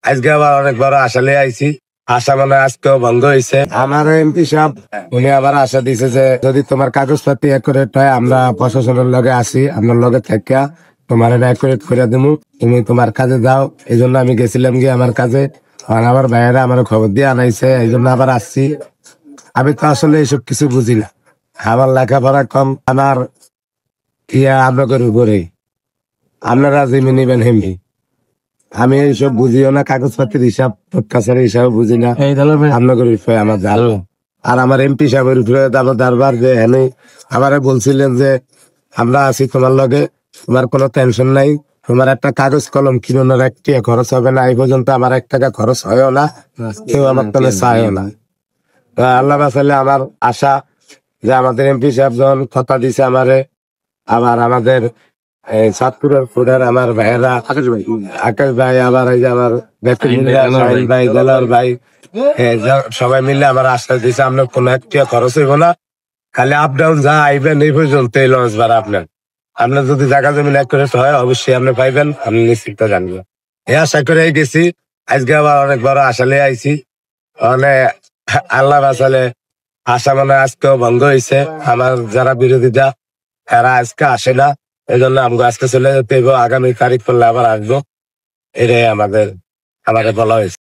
আজকে আবার অনেক বড় আশা লিয়ে আইছি। আশা মানে আজকেও ভঙ্গ হয়েছে। আমার এমপি সাহেব উনি আবার আশা দিছে যে যদি তোমার কাগজপাতি অ্যাকুরেট হয় আমরা প্রশাসনের লগে আসি, আপনার লগে থাকিয়া তোমার এটা অ্যাকুরেট করে দিমু, তুমি তোমার কাজে যাও। এই জন্য আমি গেছিলাম গিয়ে আমার কাজে। আর আমার ভাইয়েরা আমার খবর দিয়ে আনাইছে, এই জন্য আবার আসছি। আমি তো আসলে এইসব কিছু বুঝি না, আমার লেখাপড়া কম। আমার আপনাদের উপরে আপনারা জিমি নিবেন হেমনি। আমি এইসব বুঝিও না, কাগজপাতির হিসাব প্রত্যাচারের হিসাব বুঝি না। আপনাদের উপরে আমার জাল। আর আমার এমপি সাহেবের উপরে আমার দরবার যে হেনে আমারে বলছিলেন যে আমরা আছি তোমার লগে, তোমার কোনো টেনশন নাই, তোমার একটা কাগজ কলম কিনোর একটি খরচ হবে না। এই পর্যন্ত আমার 1 টাকা খরচ হয়ও না, কেউ আমার তলে চায়ও না। আল্লাহ বাঁচালে আমার আশা যে আমাদের এমপি সাহেব যখন কথা দিছে আমারে, আবার আমাদের সাতপুরের ফুডার আমার ভাইয়েরা আকাশ ভাই, আবার এই যে আমার ভাই দেলার ভাই, সবাই মিলে আমার আশ্বাস দিছে আপনার কোনো একটা খরচ হইব না, খালি আপ ডাউন যা আইবেন এই পর্যন্ত এই লঞ্চ ভাড়া আপনার। আপনার যদি জায়গা জমি এক করে হয় অবশ্যই আপনি পাইবেন, আপনি নিশ্চিত জানবেন। এই আশা করে গেছি। আজকে আবার অনেক বড় আশা লিয়ে আইছি। মানে আল্লাহ বাঁচালে আশা মানে আজকেও ভঙ্গ হয়েছে। আমার যারা বিরোধীরা এরা আজকে আসে না, এই জন্য আমাকে আজকে চলে যেতে হইব। আগামী তারিখ করলে আবার আসবো, এটাই আমাদের বলা হয়েছে।